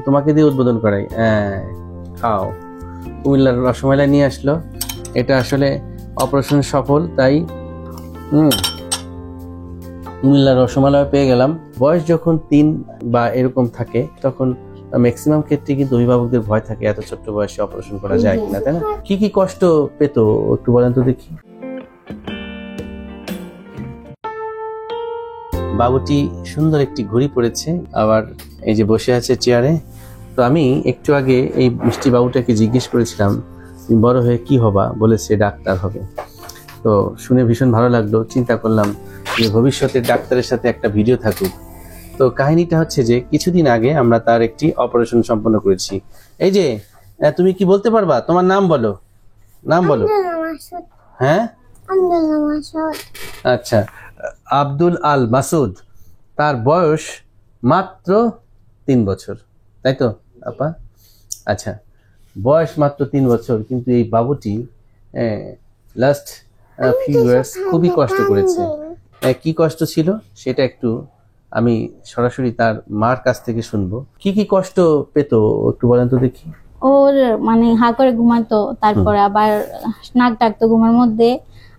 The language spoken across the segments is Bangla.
তোমাকে দিয়ে উদ্বোধন করাই। খাও। কুমিল্লার রসমালাই নিয়ে আসলো। এটা আসলে অপারেশন সফল, তাই কুমিল্লার রসমালাই পেয়ে গেলাম। বয়স যখন 3 বা এরকম থাকে তখন ম্যাক্সিমাম ক্ষেত্রে কিন্তু অভিভাবকদের ভয় থাকে এত ছোট্ট বয়সে অপারেশন করা যায় কিনা, তাই না? কি কি কষ্ট পেতো একটু বলেন তো দেখি। বাবুটি সুন্দর একটি ঘড়ি পরেছে, আবার এই যে বসে আছে চেয়ারে। তো আমি একটু আগে এই মিষ্টি বাবুটাকে জিজ্ঞেস করেছিলাম তুমি বড় হয়ে কি হবা, বলেছে ডাক্তার হবে। তো শুনে ভীষণ ভালো লাগলো। চিন্তা করলাম যে ভবিষ্যতে ডাক্তারের সাথে একটা ভিডিও থাকুক। তো কাহিনীটা হচ্ছে যে কিছুদিন আগে আমরা তার একটি অপারেশন সম্পন্ন করেছি। এই যে তুমি কি বলতে পারবা, তোমার নাম বলো, নাম বলো। হ্যাঁ, আচ্ছা, আব্দুল আল মাসুদ। তার বয়স মাত্র 3 বছর, তাই তো আপা? আচ্ছা, বয়স মাত্র 3 বছর, কিন্তু এই বাবুটি লাস্ট ফিউ ইয়ার্স খুবই কষ্ট করেছে। কি কষ্ট ছিল সেটা একটু আমি সরাসরি তার মার কাছ থেকে শুনবো। কি কি কষ্ট পেতো একটু বলেন তো দেখি। ওর মানে হা করে ঘুমাতো, তারপরে আবার নাক ডাকতো ঘুমের মধ্যে,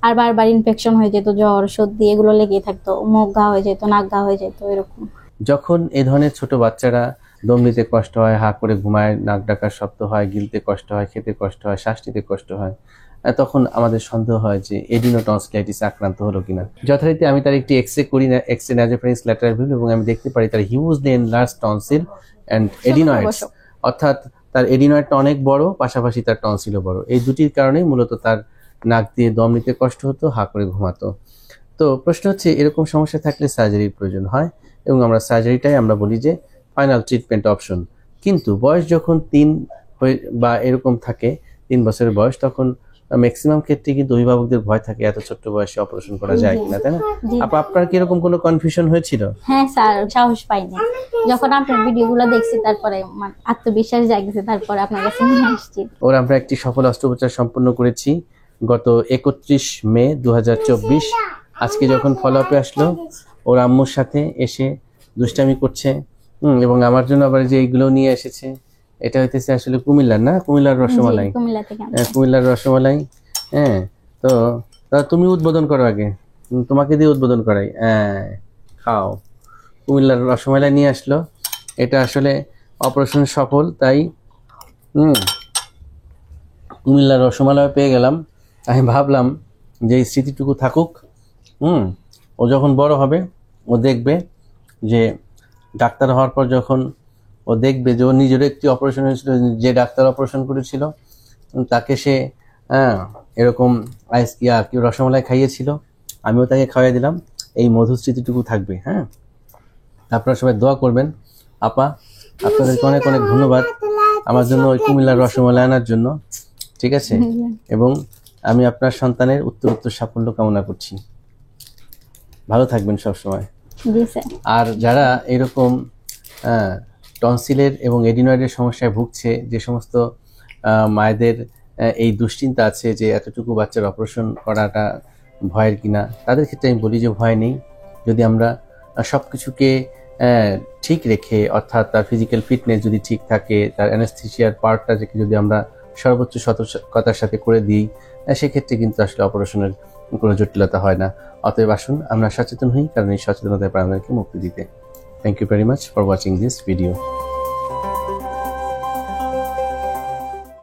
আর বারবার ইনফেকশন হয়ে যেত, জ্বর সর্দি এগুলো লেগেই থাকতো, মুখ ঘা হয়ে যেত, নাক ঘা হয়ে যেত, এরকম। যখন এই ধরনের ছোট বাচ্চারা দম নিতে কষ্ট হয়, হা করে ঘুমায়, নাক ডাকার শব্দ হয়, গিলতে কষ্ট হয়, খেতে কষ্ট হয়, শ্বাস নিতে কষ্ট হয়, তখন আমাদের সন্দেহ হয় যে এডিনোটনসিলাইটিস আক্রান্ত হলো কিনা। যথারীতি আমি তার একটি এক্সরে করি, এক্সরে নাসোফ্যারিঞ্জ ল্যাটারাল ভিউ, এবং আমি দেখতে পারি তার হিউজলি এনলার্জ টনসিল অ্যান্ড এডিনয়েডস, অর্থাৎ তার এডিনয়েডটা অনেক বড়, পাশাপাশি তার টনসিলও বড়। এই দুটির কারণে মূলত তার নাক দিয়ে দম নিতে কষ্ট হতো, হা করে ঘুমাতো। তো প্রশ্ন হচ্ছে এরকম সমস্যা থাকলে সার্জারির প্রয়োজন হয়, এবং আমরা সার্জারিটাই আমরা বলি যে ফাইনাল ট্রিটমেন্ট অপশন। কিন্তু বয়স যখন 3 বা এরকম থাকে, 3 বছরের বয়স, তখন ম্যাক্সিমাম ক্ষেত্রে কিন্তু অভিভাবকদের ভয় থাকে এত ছোট্ট বয়সে অপারেশন করা যায় কিনা, তাই না? আপনার কি এরকম কোনো কনফিউশন হয়েছিল? হ্যাঁ স্যার, সাহস পাইনি। যখন আপনার ভিডিওগুলো দেখছি তারপরে আত্মবিশ্বাস জাগিয়েছে, তারপরে আপনার কাছে নিয়ে আসছি। ওর আমরা একটি সফল অস্ত্রোপচার সম্পন্ন করেছি গত 31 মে 2024। আজকে যখন ফলো আপে আসলো, ওর আম্মুর সাথে এসে দুষ্টামি করছে, এবং আমার জন্য আবার যে এইগুলো নিয়ে এসেছে, এটা হইতেছে আসলে কুমিল্লার, না কুমিল্লার রসমালাই। কুমিল্লার রসমালাই। হ্যাঁ, তো তুমি উদ্বোধন করো আগে, তোমাকে দিয়ে উদ্বোধন করাই। খাও। কুমিল্লার রসমালাই নিয়ে আসলো। এটা আসলে অপারেশন সফল, তাই কুমিল্লার রসমালাই পেয়ে গেলাম। আমি ভাবলাম যে এই স্মৃতিটুকু থাকুক। ও যখন বড় হবে, ও দেখবে যে ডাক্তার হওয়ার পর যখন ও দেখবে যে ও নিজেরও একটি অপারেশন হয়েছিল, যে ডাক্তার অপারেশন করেছিল তাকে সে এরকম কি রসমালাই খাইয়েছিল, আমিও তাকে খাওয়াই দিলাম। এই মধুর স্মৃতিটুকু থাকবে। হ্যাঁ, আপনারা সবাই দোয়া করবেন। আপা, আপনাদেরকে অনেক অনেক ধন্যবাদ আমার জন্য ওই কুমিল্লার রসমালাই আনার জন্য। ঠিক আছে, এবং আমি আপনার সন্তানের উত্তরোত্তর সাফল্য কামনা করছি। ভালো থাকবেন সবসময়। আর যারা এরকম টনসিলের এবং এডিনয়েডের সমস্যায় ভুগছে, যে সমস্ত মায়েদের এই দুশ্চিন্তা আছে যে এতটুকু বাচ্চার অপারেশন করাটা ভয়ের কিনা, তাদের ক্ষেত্রে আমি বলি যে ভয় নেই। যদি আমরা সব কিছুকে ঠিক রেখে, অর্থাৎ তার ফিজিক্যাল ফিটনেস যদি ঠিক থাকে, তার অ্যানেস্থেসিয়ার পার্টটা যদি আমরা সর্বোচ্চ সতর্কতার সাথে করে দিই, সেক্ষেত্রে কিন্তু আসলে অপারেশনের কোনো জটিলতা হয় না। অতএব আসুন আমরা সচেতন হই, কারণ এই সচেতনতায় আমাদেরকে মুক্তি দিতে। Thank you very much for watching this video.